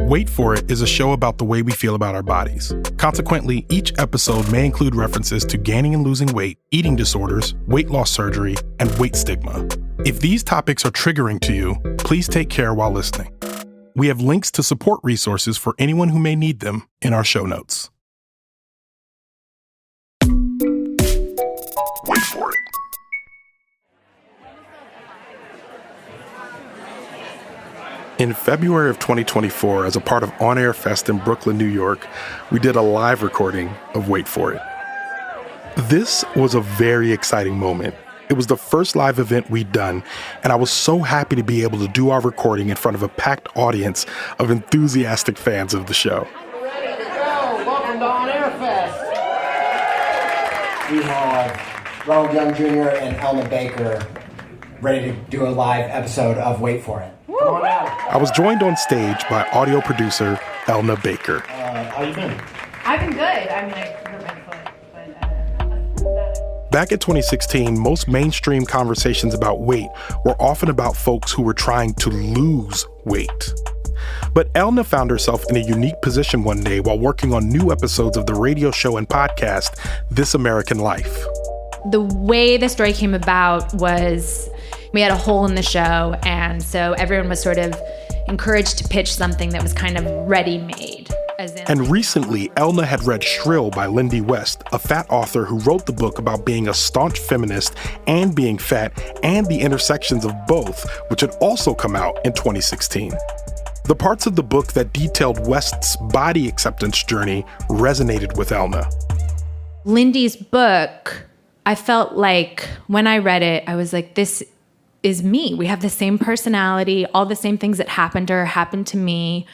Wait For It is a show about the way we feel about our bodies. Consequently, each episode may include references to gaining and losing weight, eating disorders, weight loss surgery, and weight stigma. If these topics are triggering to you, please take care while listening. We have links to support resources for anyone who may need them in our show notes. Wait for it. In February of 2024, as a part of On Air Fest in Brooklyn, New York, we did a live recording of Wait For It. This was a very exciting moment. It was the first live event we'd done, and I was so happy to be able to do our recording in front of a packed audience of enthusiastic fans of the show. Ready to go. Welcome to On Air Fest. We have Ronald Young Jr. and Elna Baker ready to do a live episode of Wait For It. Come on out. I was joined on stage by audio producer Elna Baker. How you been? I've been good. I mean, I hurt my foot, but... Back in 2016, most mainstream conversations about weight were often about folks who were trying to lose weight. But Elna found herself in a unique position one day while working on new episodes of the radio show and podcast, This American Life. The way the story came about was we had a hole in the show, and so everyone was sort of encouraged to pitch something that was kind of ready-made. And recently, Elna had read Shrill by Lindy West, a fat author who wrote the book about being a staunch feminist and being fat and the intersections of both, which had also come out in 2016. The parts of the book that detailed West's body acceptance journey resonated with Elna. Lindy's book, I felt like when I read it, I was like, this is me. We have the same personality, all the same things that happened to her happened to me.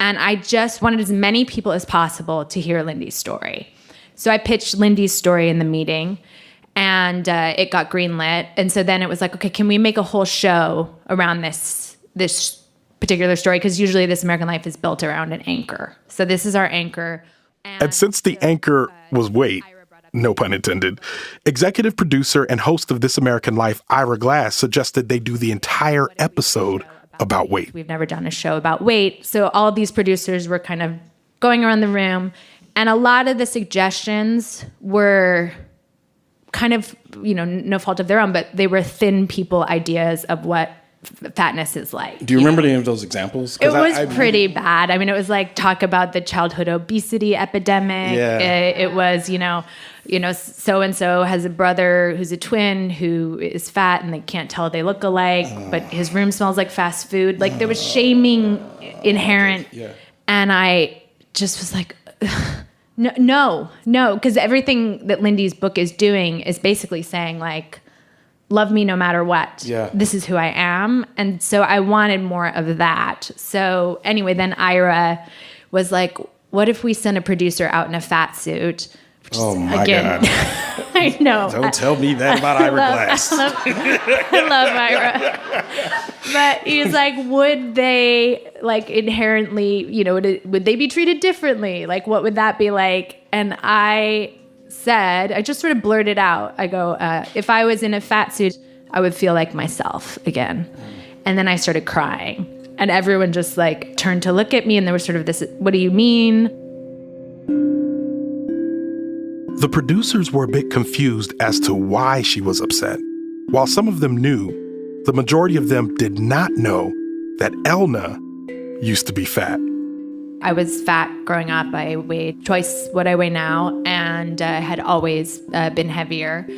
And I just wanted as many people as possible to hear Lindy's story. So I pitched Lindy's story in the meeting, and it got greenlit. And so then it was like, okay, can we make a whole show around this particular story? Because usually This American Life is built around an anchor. So this is our anchor. And since the anchor was weight, no pun intended, executive producer and host of This American Life, Ira Glass, suggested they do the entire episode about weight. We've never done a show about weight. So all of these producers were kind of going around the room, and a lot of the suggestions were kind of, no fault of their own, but they were thin people ideas of what fatness is like. Do you remember any of those examples? It was pretty bad. I mean, it was like talk about the childhood obesity epidemic. Yeah. It was, so-and-so has a brother who's a twin who is fat and they can't tell they look alike, but his room smells like fast food. Like there was shaming inherent. Yeah. And I just was like, no, because everything that Lindy's book is doing is basically saying like, love me no matter what. Yeah. This is who I am. And so I wanted more of that. So anyway, then Ira was like, what if we send a producer out in a fat suit? Oh my God. I know. Don't tell me that about Ira Glass. I love Ira. But he's like, would they like inherently, would they be treated differently? Like, what would that be like? And I just sort of blurted out. I go, if I was in a fat suit, I would feel like myself again. And then I started crying. And everyone just like turned to look at me, and there was sort of this, what do you mean? The producers were a bit confused as to why she was upset. While some of them knew, the majority of them did not know that Elna used to be fat. I was fat growing up. I weighed twice what I weigh now, and had always been heavier.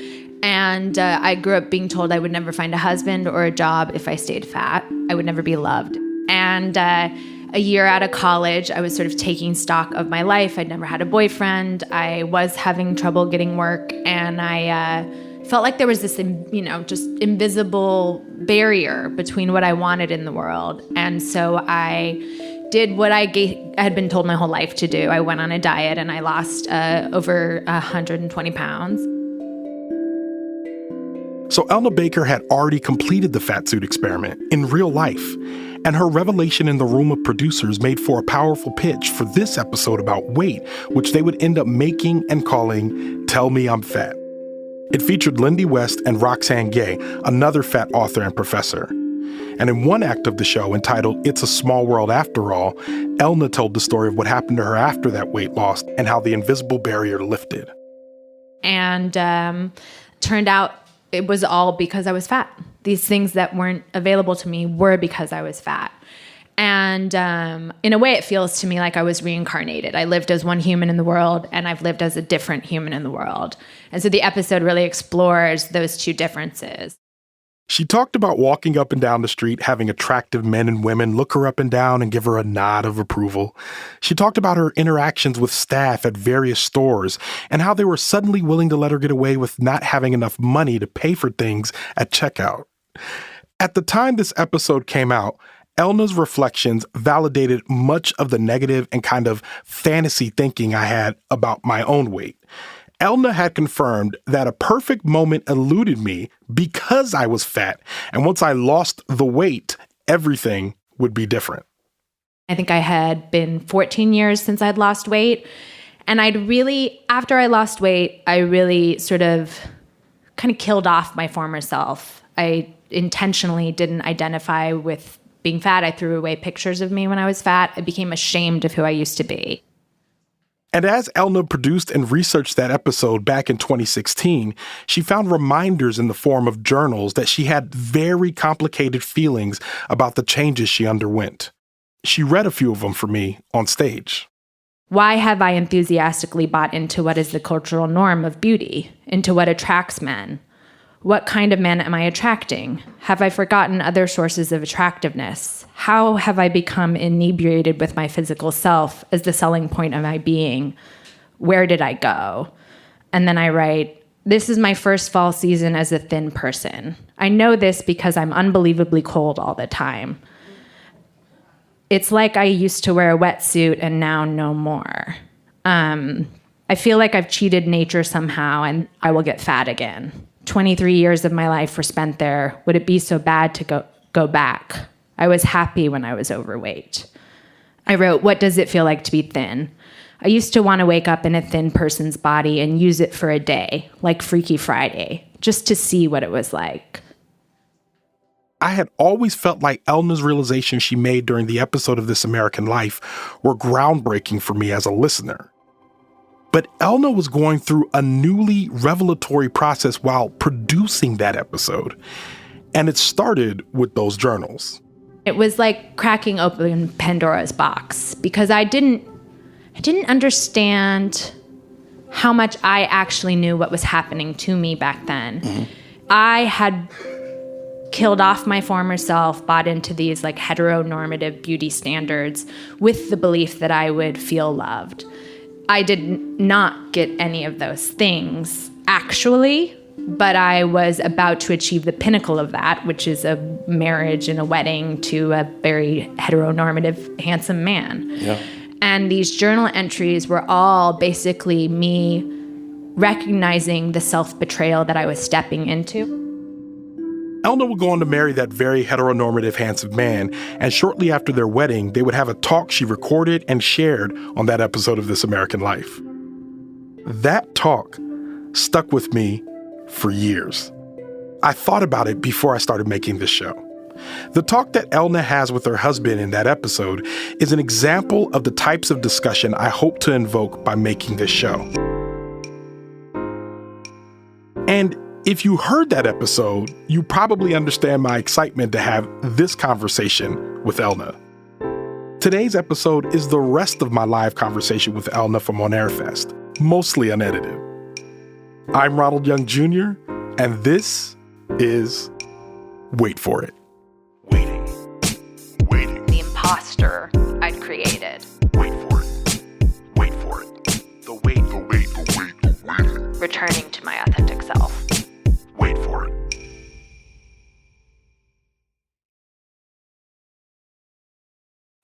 And I grew up being told I would never find a husband or a job if I stayed fat. I would never be loved. And a year out of college, I was sort of taking stock of my life. I'd never had a boyfriend. I was having trouble getting work, and I felt like there was this, just invisible barrier between what I wanted in the world. And so I did what I had been told my whole life to do. I went on a diet, and I lost over 120 pounds. So Elna Baker had already completed the fat suit experiment in real life, and her revelation in the room of producers made for a powerful pitch for this episode about weight, which they would end up making and calling Tell Me I'm Fat. It featured Lindy West and Roxane Gay, another fat author and professor. And in one act of the show entitled It's a Small World After All, Elna told the story of what happened to her after that weight loss and how the invisible barrier lifted. And turned out it was all because I was fat. These things that weren't available to me were because I was fat. And in a way, it feels to me like I was reincarnated. I lived as one human in the world, and I've lived as a different human in the world. And so the episode really explores those two differences. She talked about walking up and down the street, having attractive men and women look her up and down and give her a nod of approval. She talked about her interactions with staff at various stores and how they were suddenly willing to let her get away with not having enough money to pay for things at checkout. At the time this episode came out, Elna's reflections validated much of the negative and kind of fantasy thinking I had about my own weight. Elna had confirmed that a perfect moment eluded me because I was fat, and once I lost the weight, everything would be different. I think I had been 14 years since I'd lost weight, and after I lost weight, I really sort of kind of killed off my former self. I intentionally didn't identify with being fat. I threw away pictures of me when I was fat. I became ashamed of who I used to be. And as Elna produced and researched that episode back in 2016, she found reminders in the form of journals that she had very complicated feelings about the changes she underwent. She read a few of them for me on stage. Why have I enthusiastically bought into what is the cultural norm of beauty, into what attracts men? What kind of men am I attracting? Have I forgotten other sources of attractiveness? How have I become inebriated with my physical self as the selling point of my being? Where did I go? And then I write, this is my first fall season as a thin person. I know this because I'm unbelievably cold all the time. It's like I used to wear a wetsuit and now no more. I feel like I've cheated nature somehow and I will get fat again. 23 years of my life were spent there. Would it be so bad to go back? I was happy when I was overweight. I wrote, what does it feel like to be thin? I used to want to wake up in a thin person's body and use it for a day, like Freaky Friday, just to see what it was like. I had always felt like Elna's realizations she made during the episode of This American Life were groundbreaking for me as a listener. But Elna was going through a newly revelatory process while producing that episode. And it started with those journals. It was like cracking open Pandora's box because I didn't understand how much I actually knew what was happening to me back then. Mm-hmm. I had killed off my former self, bought into these like heteronormative beauty standards with the belief that I would feel loved. I did not get any of those things, actually, but I was about to achieve the pinnacle of that, which is a marriage and a wedding to a very heteronormative, handsome man. Yeah. And these journal entries were all basically me recognizing the self-betrayal that I was stepping into. Elna would go on to marry that very heteronormative, handsome man, and shortly after their wedding, they would have a talk she recorded and shared on that episode of This American Life. That talk stuck with me for years. I thought about it before I started making this show. The talk that Elna has with her husband in that episode is an example of the types of discussion I hope to invoke by making this show. And if you heard that episode, you probably understand my excitement to have this conversation with Elna. Today's episode is the rest of my live conversation with Elna from On Air Fest, mostly unedited. I'm Ronald Young Jr., and this is Wait For It. Waiting. The imposter I'd created. Wait for it. Wait for it. The wait. Returning to my authentic self. Wait for it.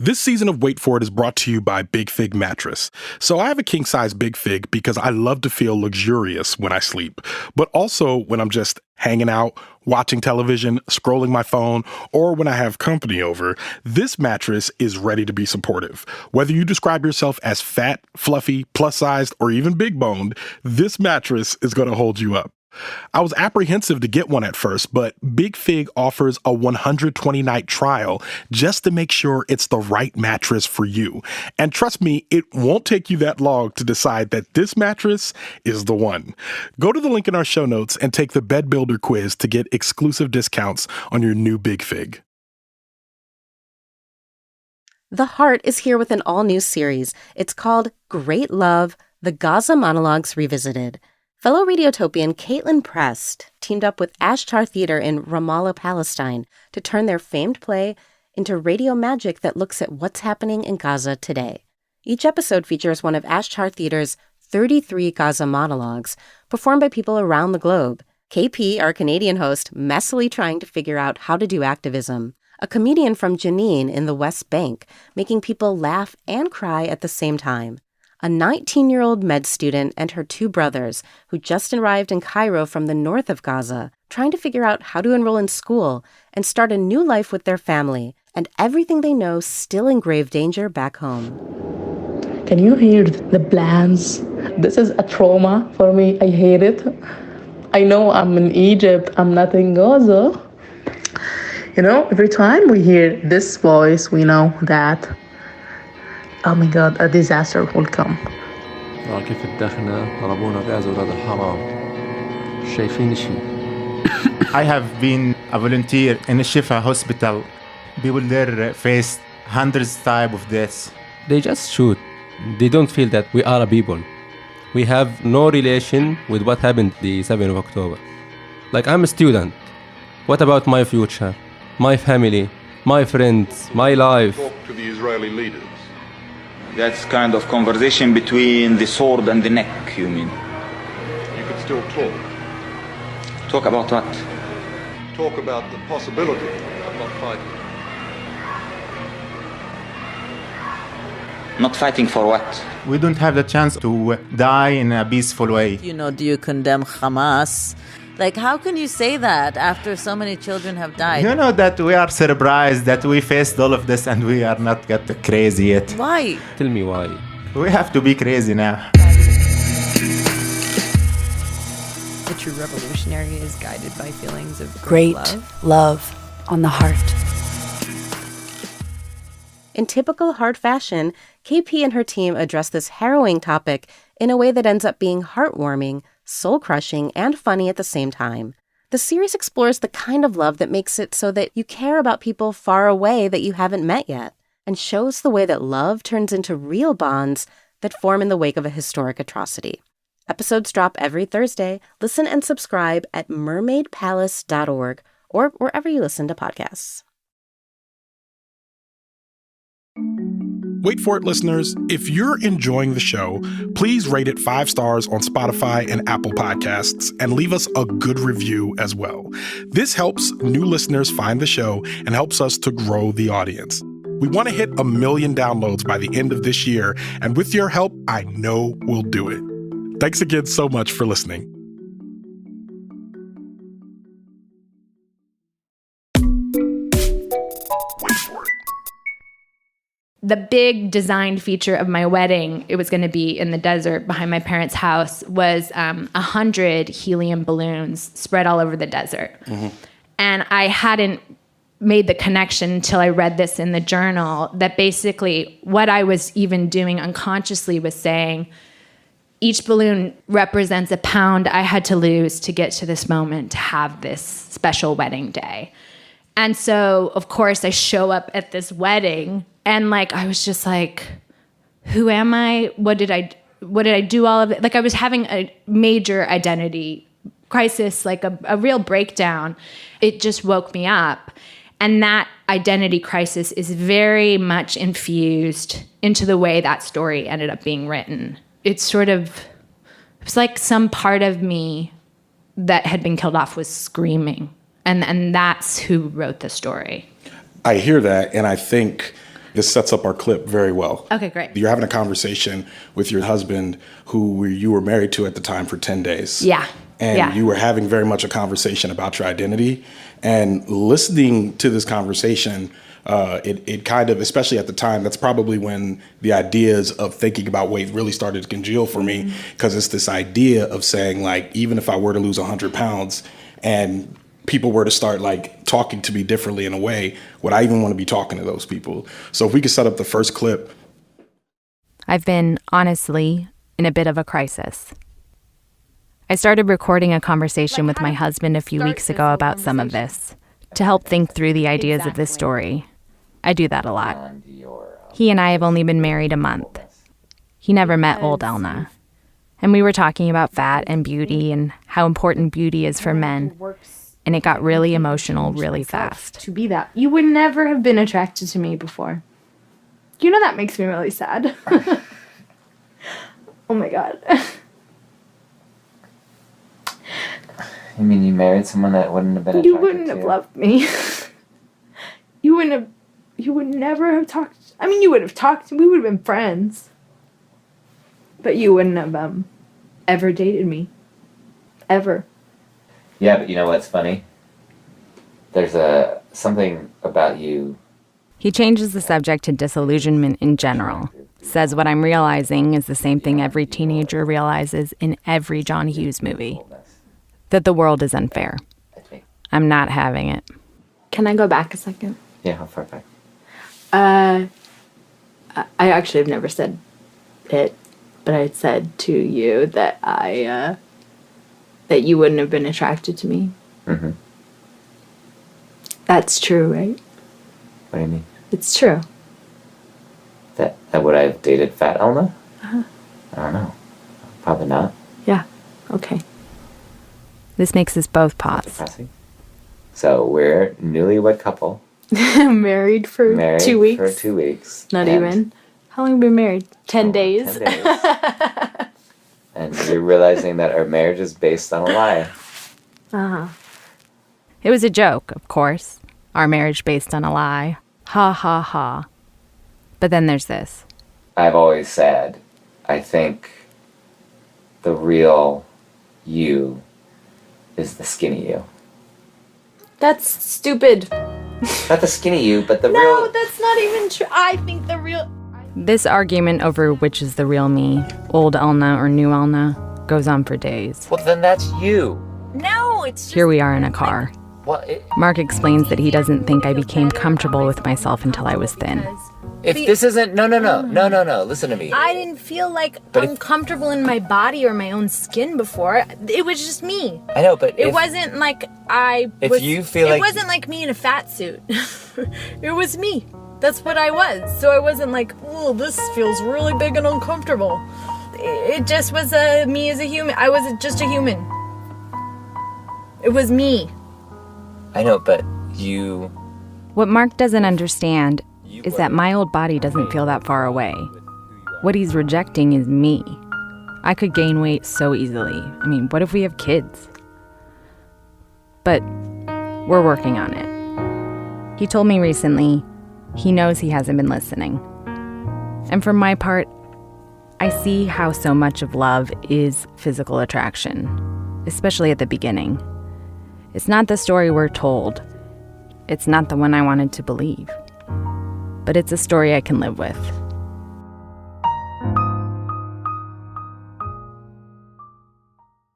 This season of Wait For It is brought to you by Big Fig Mattress. So I have a king-size Big Fig because I love to feel luxurious when I sleep, but also when I'm just hanging out, watching television, scrolling my phone, or when I have company over. This mattress is ready to be supportive. Whether you describe yourself as fat, fluffy, plus-sized, or even big-boned, this mattress is going to hold you up. I was apprehensive to get one at first, but Big Fig offers a 120-night trial just to make sure it's the right mattress for you. And trust me, it won't take you that long to decide that this mattress is the one. Go to the link in our show notes and take the Bed Builder quiz to get exclusive discounts on your new Big Fig. The Heart is here with an all-new series. It's called Great Love, The Gaza Monologues Revisited. Fellow Radiotopian Caitlin Prest teamed up with Ashtar Theater in Ramallah, Palestine, to turn their famed play into radio magic that looks at what's happening in Gaza today. Each episode features one of Ashtar Theater's 33 Gaza monologues, performed by people around the globe. KP, our Canadian host, messily trying to figure out how to do activism. A comedian from Jenin in the West Bank, making people laugh and cry at the same time. A 19-year-old med student and her two brothers, who just arrived in Cairo from the north of Gaza, trying to figure out how to enroll in school and start a new life with their family, and everything they know still in grave danger back home. Can you hear the plans? This is a trauma for me. I hate it. I know I'm in Egypt, I'm not in Gaza. You know, every time we hear this voice, we know that, oh my God, a disaster will come. كيف اتدخنا ضربونا بغاز ولاد الحرام شايفين شيء. I have been a volunteer in a Shifa hospital. People there face hundreds type of deaths. They just shoot. They don't feel that we are a people. We have no relation with what happened the 7th of October. Like, I'm a student. What about my future? My family, my friends, my life. Talk to the Israeli leaders. That's kind of conversation between the sword and the neck, you mean? You could still talk. Talk about what? Talk about the possibility of not fighting. Not fighting for what? We don't have the chance to die in a peaceful way. You know, do you condemn Hamas? Like, how can you say that after so many children have died? You know that we are surprised that we faced all of this and we are not got crazy yet. Why? Tell me why. We have to be crazy now. The true revolutionary is guided by feelings of great love on the heart. In typical Heart fashion, KP and her team address this harrowing topic in a way that ends up being heartwarming, soul-crushing, and funny at the same time. The series explores the kind of love that makes it so that you care about people far away that you haven't met yet, and shows the way that love turns into real bonds that form in the wake of a historic atrocity. Episodes drop every Thursday. Listen and subscribe at mermaidpalace.org or wherever you listen to podcasts. Wait for it, listeners. If you're enjoying the show, please rate it 5 stars on Spotify and Apple Podcasts and leave us a good review as well. This helps new listeners find the show and helps us to grow the audience. We want to hit 1 million downloads by the end of this year, and with your help, I know we'll do it. Thanks again so much for listening. The big design feature of my wedding, it was going to be in the desert behind my parents' house, was 100 helium balloons spread all over the desert. Mm-hmm. And I hadn't made the connection until I read this in the journal that basically what I was even doing unconsciously was saying, each balloon represents a pound I had to lose to get to this moment, to have this special wedding day. And so, of course, I show up at this wedding and I was just like, who am I? What did I do all of it? Like, I was having a major identity crisis, like a real breakdown. It just woke me up. And that identity crisis is very much infused into the way that story ended up being written. It was like some part of me that had been killed off was screaming. And that's who wrote the story. I hear that, and I think this sets up our clip very well. Okay, great. You're having a conversation with your husband who you were married to at the time for 10 days. Yeah. And you were having very much a conversation about your identity. And listening to this conversation it kind of, especially at the time, that's probably when the ideas of thinking about weight really started to congeal for me, because it's this idea of saying, like, even if I were to lose 100 pounds and people were to start like talking to me differently in a way, would I even want to be talking to those people? So if we could set up the first clip. I've been, honestly, in a bit of a crisis. I started recording a conversation with my husband a few weeks ago about some of this, to help think through the ideas of this story. I do that a lot. He and I have only been married a month. He never met old Elna. And we were talking about fat and beauty and how important beauty is for men. And it got really emotional really fast. To be that. You would never have been attracted to me before. You know that makes me really sad. Oh my God. You mean you married someone that wouldn't have been attracted to you? You wouldn't have loved me. You would never have talked. I mean, you would have talked. We would have been friends. But you wouldn't have ever dated me. Ever. Yeah, but you know what's funny? There's something about you. He changes the subject to disillusionment in general. Says what I'm realizing is the same thing every teenager realizes in every John Hughes movie. That the world is unfair. I'm not having it. Can I go back a second? Yeah, how far back? I actually have never said it, but I had said to you that that you wouldn't have been attracted to me. Mm-hmm. That's true, right? What do you mean? It's true. That would I have dated Fat Elna? Uh-huh. I don't know. Probably not. Yeah. Okay. This makes us both pause. So we're newlywed couple. Married for 2 weeks. For 2 weeks. Not even. How long have we been married? 10 days. 10 days. And you're realizing that our marriage is based on a lie. Uh-huh. It was a joke, of course. Our marriage based on a lie. Ha ha ha. But then there's this. I've always said, I think the real you is the skinny you. That's stupid. Not the skinny you, but the real... No, that's not even true. I think the real... This argument over which is the real me, old Elna or new Elna, goes on for days. Well, then that's you. No, it's just... Here we are in a car. Mark explains that he doesn't think I became comfortable with myself until I was thin. If this isn't... No. Listen to me. I didn't feel like uncomfortable in my body or my own skin before. It was just me. I know, but it wasn't like I if was... you feel like... It wasn't like me in a fat suit. It was me. That's what I was. So I wasn't like, oh, this feels really big and uncomfortable. It just was me as a human. I was just a human. It was me. I know, but you... What Mark doesn't understand is that my old body doesn't feel that far away. What he's rejecting is me. I could gain weight so easily. I mean, what if we have kids? But we're working on it. He told me recently he knows he hasn't been listening. And for my part, I see how so much of love is physical attraction, especially at the beginning. It's not the story we're told. It's not the one I wanted to believe. But it's a story I can live with.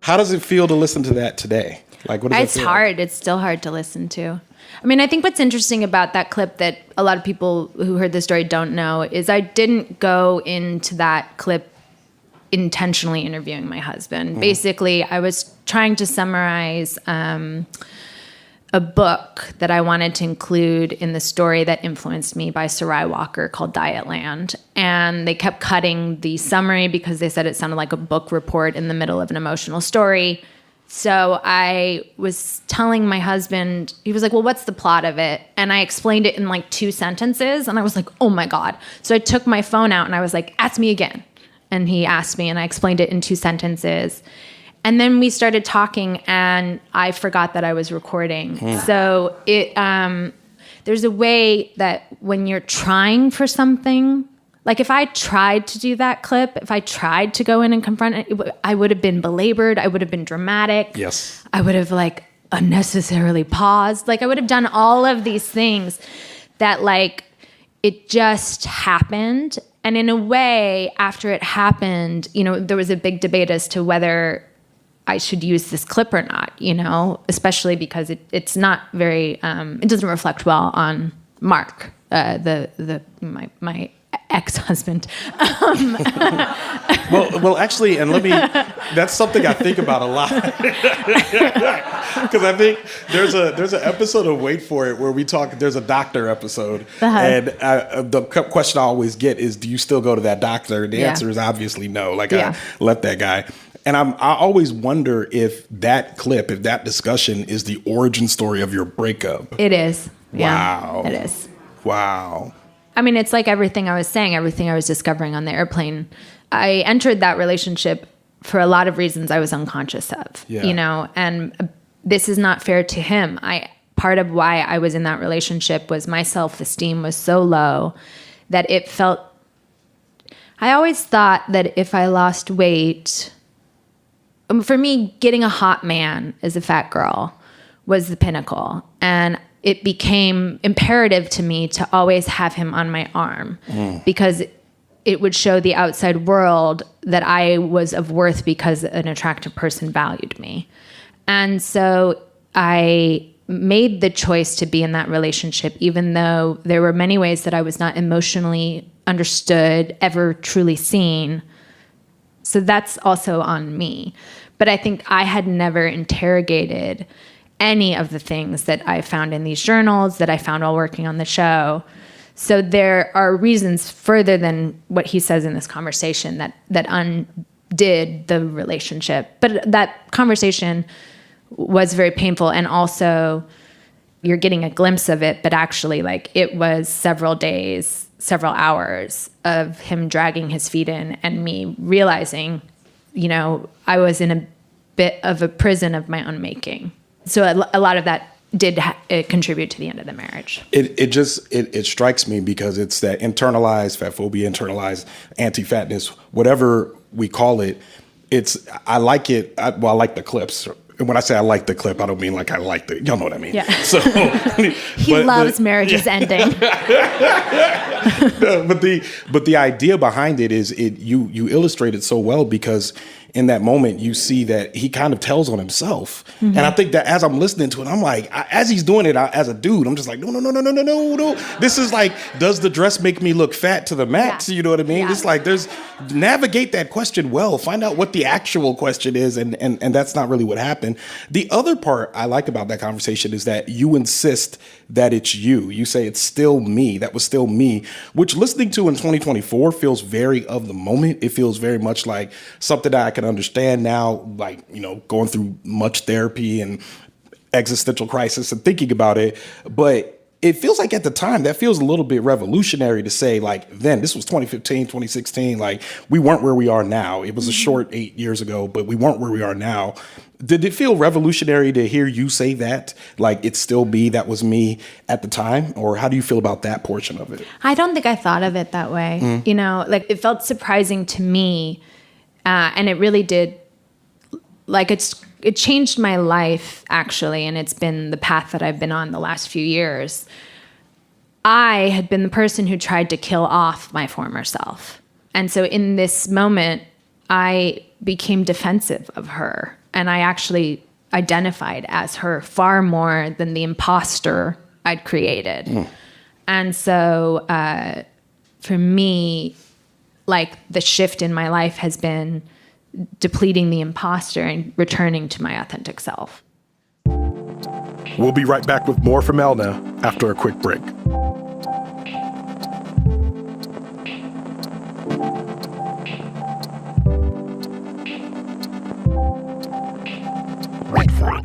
How does it feel to listen to that today? Like, what does It's hard. It's still hard to listen to. I mean, I think what's interesting about that clip that a lot of people who heard the story don't know is I didn't go into that clip intentionally interviewing my husband. Basically, I was trying to summarize a book that I wanted to include in the story that influenced me by Sarai Walker called Dietland. And they kept cutting the summary because they said it sounded like a book report in the middle of an emotional story. So I was telling my husband, he was like, well, what's the plot of it? And I explained it in like 2 sentences. And I was like, oh my God. So I took my phone out and I was like, ask me again. And he asked me and I explained it in 2 sentences. And then we started talking and I forgot that I was recording. So there's a way that when you're trying for something, like if I tried to do that clip, if I tried to go in and confront it, I would have been belabored. I would have been dramatic. Yes. I would have like unnecessarily paused. Like I would have done all of these things that like it just happened. And in a way, after it happened, you know, there was a big debate as to whether I should use this clip or not, you know, especially because it's not very, it doesn't reflect well on Mark, my ex-husband. Well, actually, and that's something I think about a lot. Because I think there's an episode of Wait For It where we talk, there's a doctor episode. And the question I always get is, do you still go to that doctor? The answer is obviously no. Like, I left that guy. And I always wonder if that clip, if that discussion is the origin story of your breakup. It is. Wow. Yeah, it is. Wow. I mean, it's like everything I was saying, everything I was discovering on the airplane. I entered that relationship for a lot of reasons I was unconscious of, you know, and this is not fair to him. Part of why I was in that relationship was my self-esteem was so low that it felt, I always thought that if I lost weight, for me, getting a hot man as a fat girl was the pinnacle. And it became imperative to me to always have him on my arm because it would show the outside world that I was of worth because an attractive person valued me. And so I made the choice to be in that relationship, even though there were many ways that I was not emotionally understood, ever truly seen. So that's also on me. But I think I had never interrogated any of the things that I found in these journals, that I found while working on the show. So there are reasons further than what he says in this conversation that undid the relationship. But that conversation was very painful. And also you're getting a glimpse of it, but actually like it was several days, several hours of him dragging his feet in and me realizing, you know, I was in a bit of a prison of my own making. So a lot of that did contribute to the end of the marriage. It strikes me because it's that internalized fat phobia, internalized anti-fatness, whatever we call it. I like it. I like the clips. And when I say I like the clip, I don't mean like I like the, y'all know what I mean. Yeah. So he loves marriages ending. but the idea behind it is you illustrate it so well because in that moment you see that he kind of tells on himself. Mm-hmm. And I think that as I'm listening to it, I'm like, as he's doing it as a dude, I'm just like, no. This is like, does the dress make me look fat to the max? Yeah. You know what I mean? Yeah. It's like navigate that question well, find out what the actual question is. And that's not really what happened. The other part I like about that conversation is that you insist that it's you. You say it's still me. That was still me, which listening to in 2024 feels very of the moment. It feels very much like something that I can understand now, like, you know, going through much therapy and existential crisis and thinking about it. But it feels like at the time that feels a little bit revolutionary to say, like, then this was 2015, 2016, like we weren't where we are now. It was a short 8 years ago, but we weren't where we are now. Did it feel revolutionary to hear you say that? Like, it's still me, that was me at the time? Or how do you feel about that portion of it? I don't think I thought of it that way. You know, like it felt surprising to me. And it really did, like it changed my life, actually, and it's been the path that I've been on the last few years. I had been the person who tried to kill off my former self. And so in this moment, I became defensive of her, and I actually identified as her far more than the imposter I'd created. And so for me, like the shift in my life has been depleting the imposter and returning to my authentic self. We'll be right back with more from Elna after a quick break. Wait for it.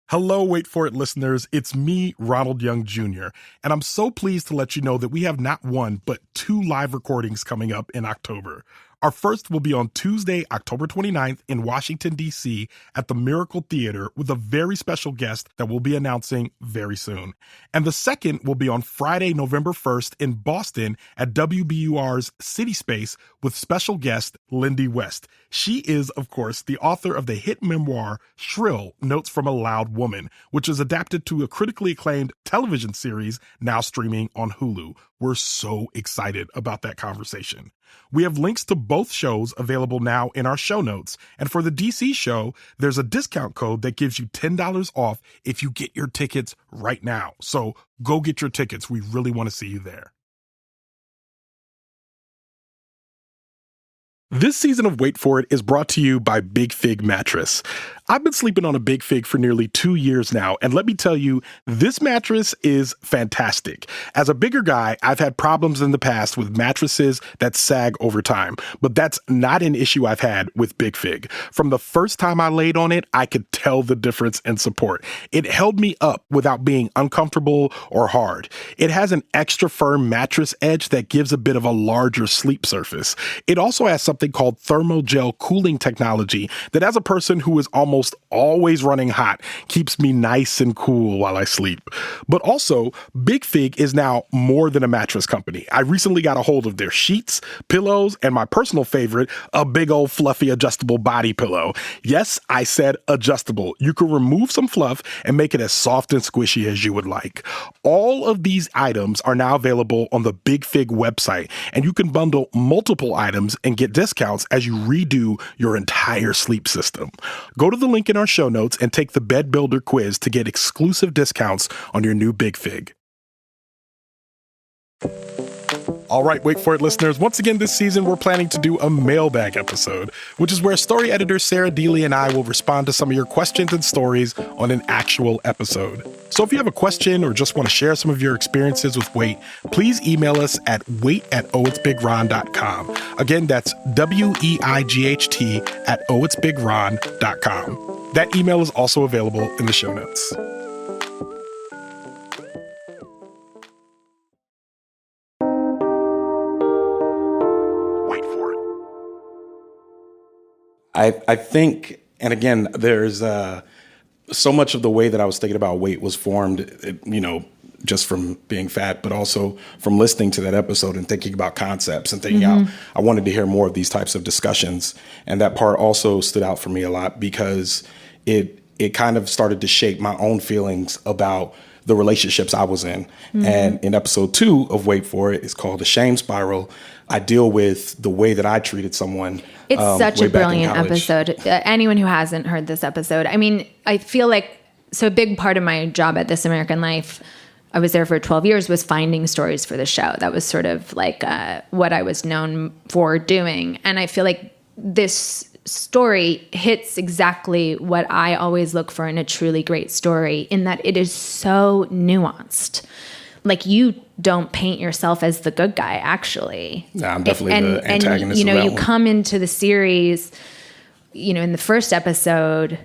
Hello, Wait For It listeners. It's me, Ronald Young Jr., and I'm so pleased to let you know that we have not one, but 2 live recordings coming up in October. Our first will be on Tuesday, October 29th in Washington, D.C. at the Miracle Theater with a very special guest that we'll be announcing very soon. And the second will be on Friday, November 1st in Boston at WBUR's City Space with special guest Lindy West. She is, of course, the author of the hit memoir Shrill, Notes from a Loud Woman, which is adapted to a critically acclaimed television series now streaming on Hulu. We're so excited about that conversation. We have links to both shows available now in our show notes. And for the DC show, there's a discount code that gives you $10 off if you get your tickets right now. So go get your tickets. We really want to see you there. This season of Wait For It is brought to you by Big Fig Mattress. I've been sleeping on a Big Fig for nearly 2 years now, and let me tell you, this mattress is fantastic. As a bigger guy, I've had problems in the past with mattresses that sag over time, but that's not an issue I've had with Big Fig. From the first time I laid on it, I could tell the difference in support. It held me up without being uncomfortable or hard. It has an extra firm mattress edge that gives a bit of a larger sleep surface. It also has something called thermogel cooling technology that, as a person who is almost always running hot, keeps me nice and cool while I sleep. But also, Big Fig is now more than a mattress company. I recently got a hold of their sheets, pillows, and my personal favorite, a big old fluffy adjustable body pillow. Yes, I said adjustable. You can remove some fluff and make it as soft and squishy as you would like. All of these items are now available on the Big Fig website, and you can bundle multiple items and get discounts as you redo your entire sleep system. Go to the link in our show notes and take the Bed Builder quiz to get exclusive discounts on your new Big Fig. All right, Wait For It listeners, once again this season we're planning to do a mailbag episode, which is where story editor Sarah Deely and I will respond to some of your questions and stories on an actual episode. So if you have a question or just want to share some of your experiences with Wait, please email us at wait@OhitsBigRon.com. Again, that's WEIGHT@OhitsBigRon.com. That email is also available in the show notes. I think, and again, there's so much of the way that I was thinking about weight was formed, just from being fat, but also from listening to that episode and thinking about concepts and thinking out, I wanted to hear more of these types of discussions. And that part also stood out for me a lot because it kind of started to shape my own feelings about the relationships I was in. And in episode 2 of Wait For It, it's called The Shame Spiral. I deal with the way that I treated someone. It's such a brilliant episode. Anyone who hasn't heard this episode, I mean, I feel like, so a big part of my job at This American Life, I was there for 12 years, was finding stories for the show. That was sort of like what I was known for doing. And I feel like this story hits exactly what I always look for in a truly great story, in that it is so nuanced. Like, you don't paint yourself as the good guy, actually. No, I'm definitely the antagonist. And, of that you one. come into the series, in the first episode,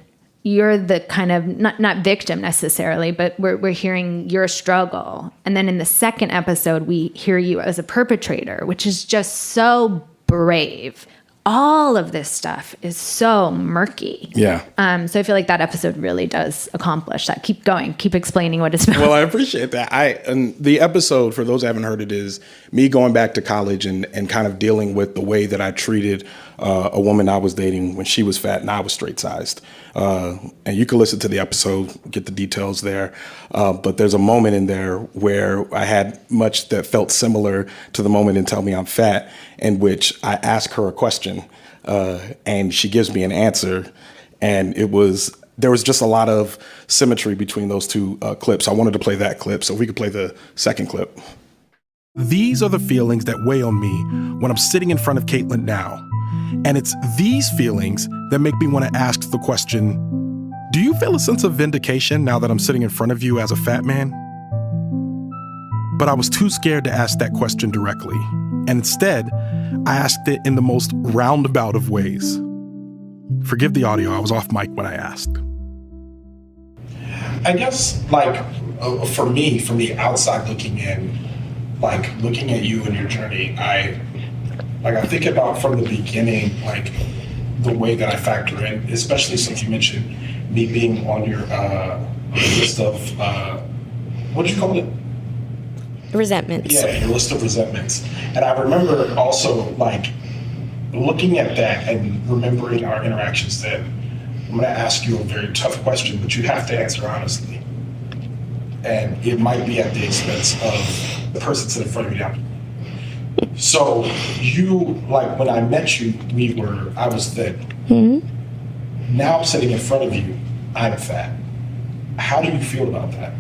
you're the kind of, not victim necessarily, but we're hearing your struggle. And then in the second episode, we hear you as a perpetrator, which is just so brave. All of this stuff is so murky. Yeah. So I feel like that episode really does accomplish that. Keep going. Keep explaining what it's about. Well, I appreciate that. And the episode, for those who haven't heard it, is me going back to college and kind of dealing with the way that I treated a woman I was dating when she was fat and I was straight sized. And you can listen to the episode, get the details there. But there's a moment in there where I had much that felt similar to the moment in Tell Me I'm Fat, in which I ask her a question and she gives me an answer. And there was just a lot of symmetry between those two clips. I wanted to play that clip, so if we could play the second clip. These are the feelings that weigh on me when I'm sitting in front of Caitlin now. And it's these feelings that make me want to ask the question, do you feel a sense of vindication now that I'm sitting in front of you as a fat man? But I was too scared to ask that question directly. And instead, I asked it in the most roundabout of ways. Forgive the audio, I was off mic when I asked. I guess, for me, from the outside looking in, looking at you and your journey, Like I think about from the beginning, like the way that I factor in, especially since you mentioned me being on your list of, what did you call it? Resentments. Yeah, your list of resentments. And I remember also like looking at that and remembering our interactions then. I'm going to ask you a very tough question, but you have to answer honestly. And it might be at the expense of the person sitting in front of you now. So you, like when I met you, I was thin. Mm-hmm. Now I'm sitting in front of you, I'm fat. How do you feel about that?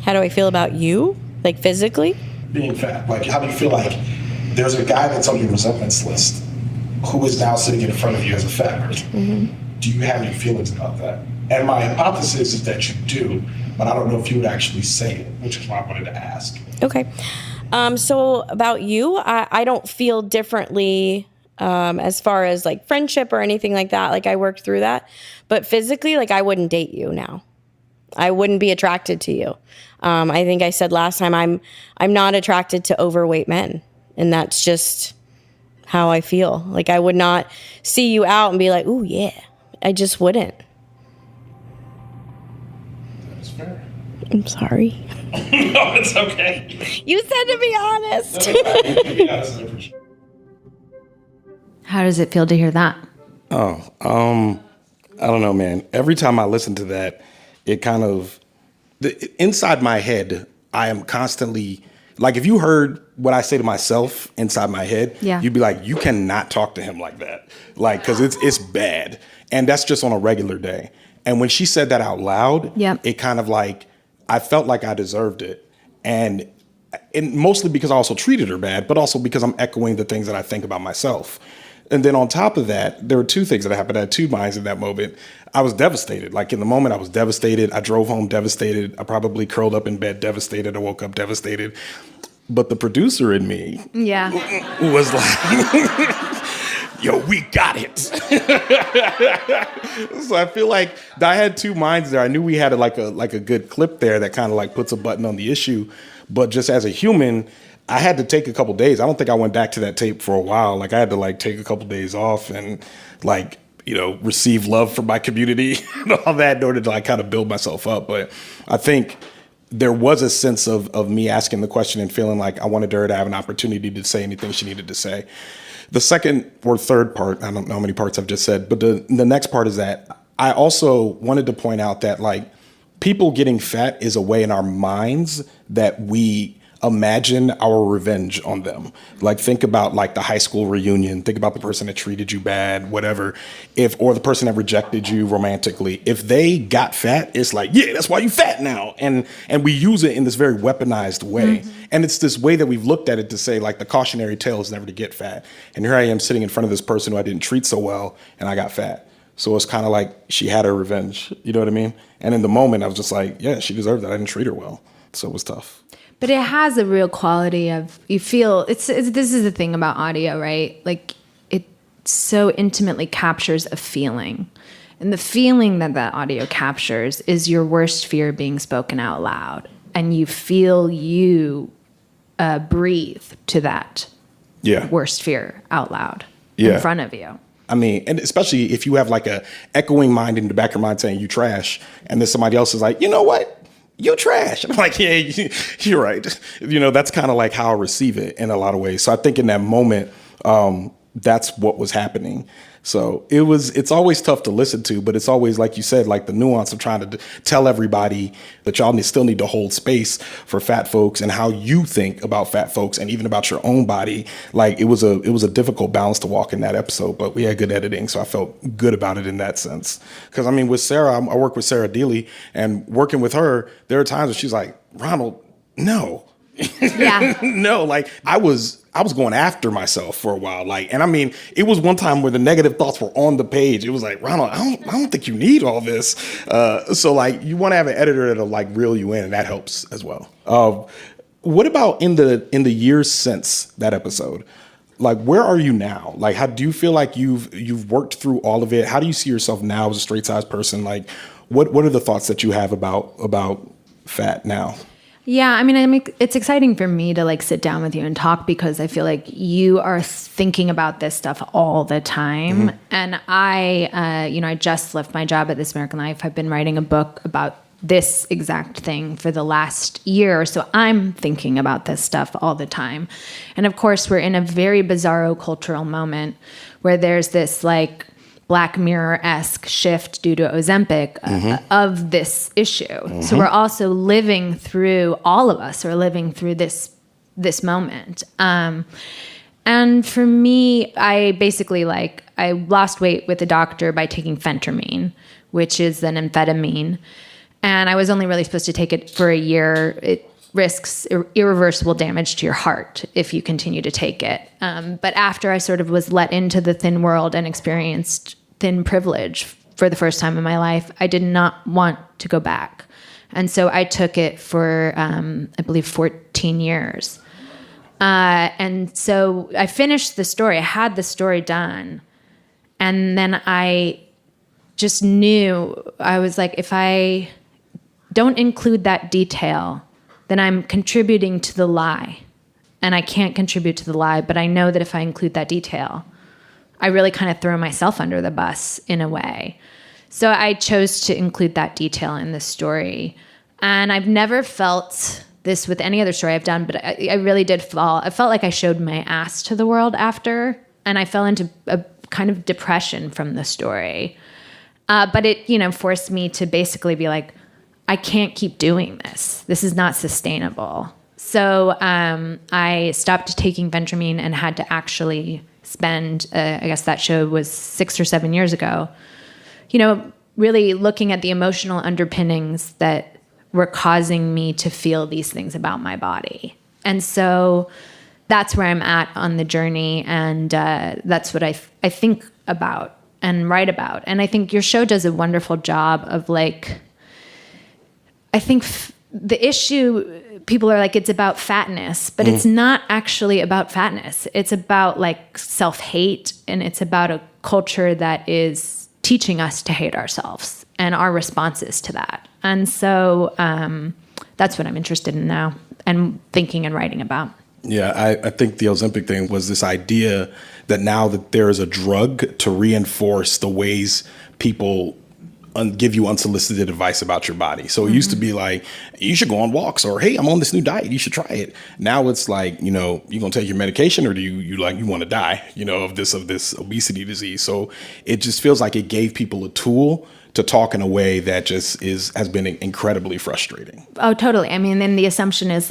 How do I feel about you? Like physically? Being fat. Like how do you feel like there's a guy that's on your resentments list who is now sitting in front of you as a fat person? Mm-hmm. Do you have any feelings about that? And my hypothesis is that you do, but I don't know if you would actually say it, which is why I wanted to ask. Okay. So about you, I don't feel differently as far as like friendship or anything like that. Like I worked through that. But physically, like I wouldn't date you now. I wouldn't be attracted to you. I think I said last time I'm not attracted to overweight men. And that's just how I feel. Like I would not see you out and be like, ooh, yeah. I just wouldn't. That's fair. I'm sorry. No, it's okay. You said to be honest. To be honest, I appreciate it. How does it feel to hear that? I don't know, man. Every time I listen to that, it kind of, inside my head, I am constantly, like if you heard what I say to myself inside my head, you'd be like, you cannot talk to him like that. Like, because it's bad. And that's just on a regular day. And when she said that out loud, it kind of like, I felt like I deserved it. And mostly because I also treated her bad, but also because I'm echoing the things that I think about myself. And then on top of that, there were two things that happened. I had two minds in that moment. I was devastated. Like in the moment, I was devastated. I drove home devastated. I probably curled up in bed devastated. I woke up devastated. But the producer in me was like, yo, we got it. So I feel like I had two minds there. I knew we had a good clip there that kind of like puts a button on the issue. But just as a human, I had to take a couple days. I don't think I went back to that tape for a while. Like I had to like take a couple days off and like, you know, receive love from my community and all that in order to like kind of build myself up. But I think there was a sense of me asking the question and feeling like I wanted her to have an opportunity to say anything she needed to say. The second or third part, I don't know how many parts I've just said, but the next part is that I also wanted to point out that like people getting fat is a way in our minds that we imagine our revenge on them. Like think about like the high school reunion, think about the person that treated you bad, whatever, or the person that rejected you romantically. If they got fat, it's like, yeah, that's why you fat now. And we use it in this very weaponized way. Mm-hmm. And it's this way that we've looked at it to say like the cautionary tale is never to get fat. And here I am sitting in front of this person who I didn't treat so well and I got fat. So it's kind of like she had her revenge. You know what I mean? And in the moment I was just like, yeah, she deserved that. I didn't treat her well. So it was tough. But it has a real quality of, you feel, this is the thing about audio, right? Like it so intimately captures a feeling. And the feeling that audio captures is your worst fear being spoken out loud. And you feel you breathe to that worst fear out loud in front of you. I mean, and especially if you have like a echoing mind in the back of your mind saying you trash, and then somebody else is like, you know what? You trash. And I'm like, yeah, you're right. You know, that's kind of like how I receive it in a lot of ways. So I think in that moment, that's what was happening. So it's always tough to listen to, but it's always, like you said, like the nuance of trying to tell everybody that y'all still need to hold space for fat folks and how you think about fat folks and even about your own body. Like it was a difficult balance to walk in that episode, but we had good editing. So I felt good about it in that sense. Cause I mean, with Sarah, I work with Sarah Deely, and working with her, there are times when she's like, Ronald, no. Yeah. No, like I was going after myself for a while. Like, and I mean, it was one time where the negative thoughts were on the page. It was like, Ronald, I don't think you need all this. So like you want to have an editor that'll like reel you in, and that helps as well. What about in the years since that episode? Like, where are you now? Like, how do you feel like you've worked through all of it? How do you see yourself now as a straight size person? Like, what are the thoughts that you have about fat now? Yeah, I mean, it's exciting for me to like sit down with you and talk because I feel like you are thinking about this stuff all the time. Mm-hmm. And I just left my job at This American Life. I've been writing a book about this exact thing for the last year. So I'm thinking about this stuff all the time. And of course, we're in a very bizarro cultural moment where there's this like Black Mirror-esque shift due to Ozempic of this issue. Mm-hmm. So we're also living through, all of us are living through this moment. And for me, I basically I lost weight with a doctor by taking phentermine, which is an amphetamine. And I was only really supposed to take it for a year. It risks irreversible damage to your heart if you continue to take it. But after I sort of was let into the thin world and experienced thin privilege for the first time in my life, I did not want to go back. And so I took it for, I believe, 14 years. And so I finished the story. I had the story done. And then I just knew, I was like, if I don't include that detail, then I'm contributing to the lie. And I can't contribute to the lie, but I know that if I include that detail, I really kind of throw myself under the bus in a way. So I chose to include that detail in the story. And I've never felt this with any other story I've done, but I really did fall. I felt like I showed my ass to the world after, and I fell into a kind of depression from the story. But it, forced me to basically be like, I can't keep doing this. This is not sustainable. So I stopped taking phentermine and had to actually spend, I guess that show was 6 or 7 years ago, really looking at the emotional underpinnings that were causing me to feel these things about my body. And so that's where I'm at on the journey. And that's what I think about and write about. And I think your show does a wonderful job of I think the issue, people are like, it's about fatness, but it's not actually about fatness. It's about self-hate, and it's about a culture that is teaching us to hate ourselves and our responses to that. And so that's what I'm interested in now and thinking and writing about. Yeah, I think the Ozempic thing was this idea that now that there is a drug to reinforce the ways people give you unsolicited advice about your body. So it used to be like, you should go on walks, or, hey, I'm on this new diet, you should try it. Now it's like, you going to take your medication, or do you want to die, of this obesity disease. So it just feels like it gave people a tool to talk in a way that just has been incredibly frustrating. Oh, totally. I mean, then the assumption is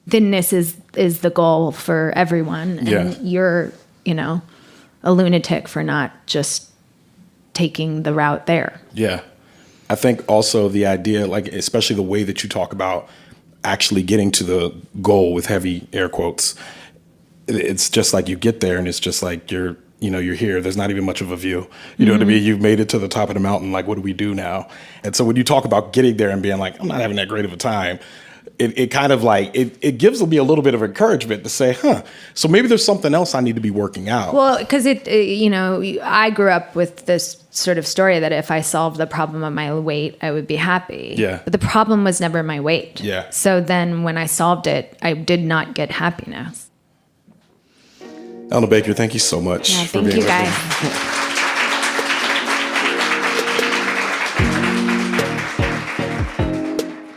thinness is the goal for everyone. And you're, a lunatic for not just taking the route there. Yeah. I think also the idea, especially the way that you talk about actually getting to the goal with heavy air quotes, it's just like you get there and it's just like you're here. There's not even much of a view. You know what I mean? You've made it to the top of the mountain. What do we do now? And so when you talk about getting there and being like, I'm not having that great of a time, it kind of it gives me a little bit of encouragement to say, so maybe there's something else I need to be working out. Well, because I grew up with this sort of story that if I solved the problem of my weight, I would be happy. Yeah. But the problem was never my weight. Yeah. So then when I solved it, I did not get happiness. Elna Baker, thank you so much for being with me. Thank you, guys.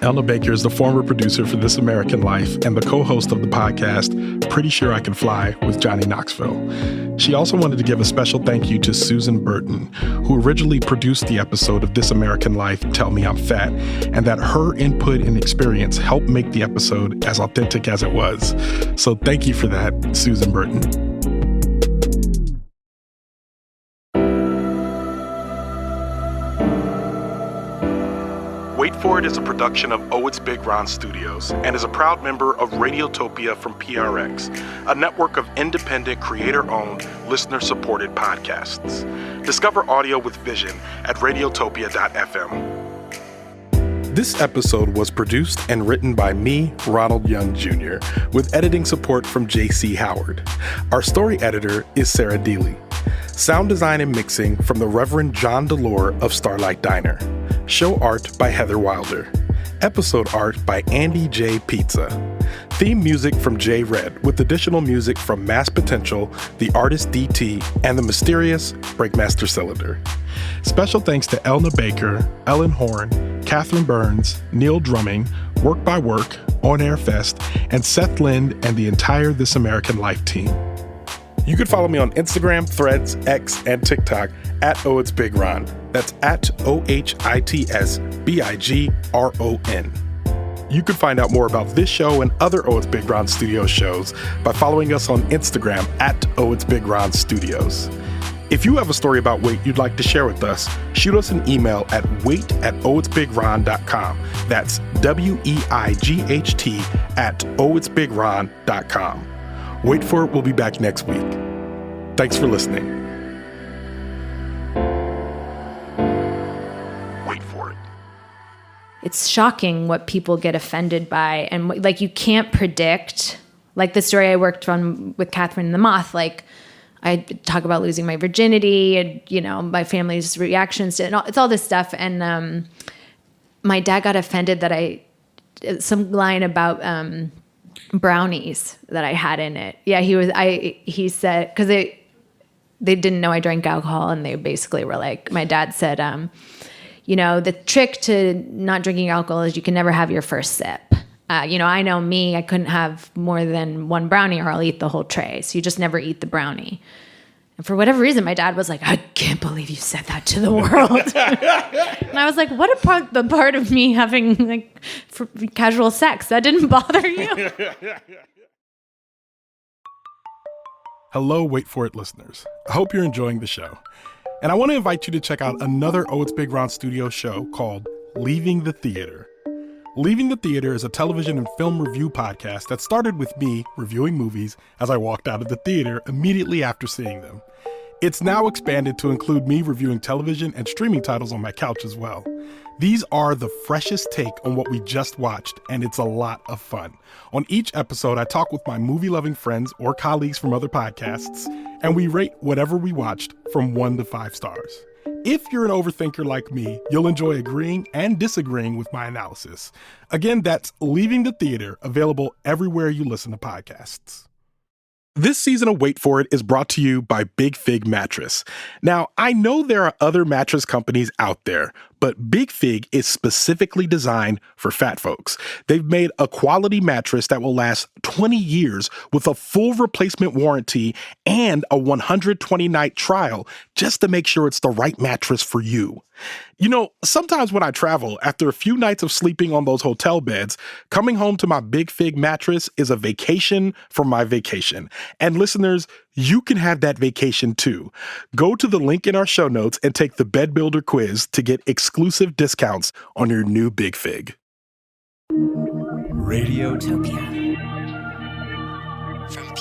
Elna Baker is the former producer for This American Life and the co-host of the podcast Pretty Sure I Can Fly with Johnny Knoxville. She also wanted to give a special thank you to Susan Burton, who originally produced the episode of This American Life, Tell Me I'm Fat, and that her input and experience helped make the episode as authentic as it was. So thank you for that, Susan Burton. Wait For It is a production of OhitsBigRon Studios and is a proud member of Radiotopia from PRX, a network of independent, creator-owned, listener-supported podcasts. Discover audio with vision at radiotopia.fm. This episode was produced and written by me, Ronald Young Jr., with editing support from J.C. Howard. Our story editor is Sarah Deely. Sound design and mixing from the Reverend John Delore of Starlight Diner. Show art by Heather Wilder. Episode art by Andy J. Pizza. Theme music from Jey Red, with additional music from Mass Potential, The Artist DT, and the mysterious Breakmaster Cylinder. Special thanks to Elna Baker, Ellen Horn, Catherine Burns, Neil Drumming, Work by Work, On Air Fest, and Seth Lind and the entire This American Life team. You can follow me on Instagram, Threads, X, and TikTok at OhitsBigRon. That's at OhitsBigRon. You can find out more about this show and other OhitsBigRon Studios shows by following us on Instagram at OhitsBigRon Studios. If you have a story about weight you'd like to share with us, shoot us an email at weight@OhitsBigRon.com. That's WEIGHT@OhitsBigRon.com. Wait For It will be back next week. Thanks for listening. Wait for it. It's shocking what people get offended by. And like, you can't predict, like the story I worked on with Catherine and the Moth, like I talk about losing my virginity and, you know, my family's reactions to it. It's all this stuff. And my dad got offended that some line about brownies that I had in it. Yeah, he said, because they didn't know I drank alcohol, and they basically were like, my dad said, you know, the trick to not drinking alcohol is you can never have your first sip. You know, I know me, I couldn't have more than one brownie or I'll eat the whole tray. So you just never eat the brownie. And for whatever reason, my dad was like, I can't believe you said that to the world. And I was like, what the part of me having like casual sex that didn't bother you? Hello, Wait For It listeners. I hope you're enjoying the show. And I want to invite you to check out another OhitsBigRon Studio show called Leaving the Theater. Leaving the Theater is a television and film review podcast that started with me reviewing movies as I walked out of the theater immediately after seeing them. It's now expanded to include me reviewing television and streaming titles on my couch as well. These are the freshest take on what we just watched, and it's a lot of fun. On each episode, I talk with my movie-loving friends or colleagues from other podcasts, and we rate whatever we watched from 1 to 5 stars. If you're an overthinker like me, you'll enjoy agreeing and disagreeing with my analysis. Again, that's Leaving the Theater, available everywhere you listen to podcasts. This season of Wait For It is brought to you by Big Fig Mattress. Now, I know there are other mattress companies out there, but Big Fig is specifically designed for fat folks. They've made a quality mattress that will last 20 years with a full replacement warranty and a 120-night trial just to make sure it's the right mattress for you. You know, sometimes when I travel, after a few nights of sleeping on those hotel beds, coming home to my Big Fig mattress is a vacation from my vacation. And listeners, you can have that vacation too. Go to the link in our show notes and take the Bed Builder quiz to get exclusive discounts on your new Big Fig. Radiotopia from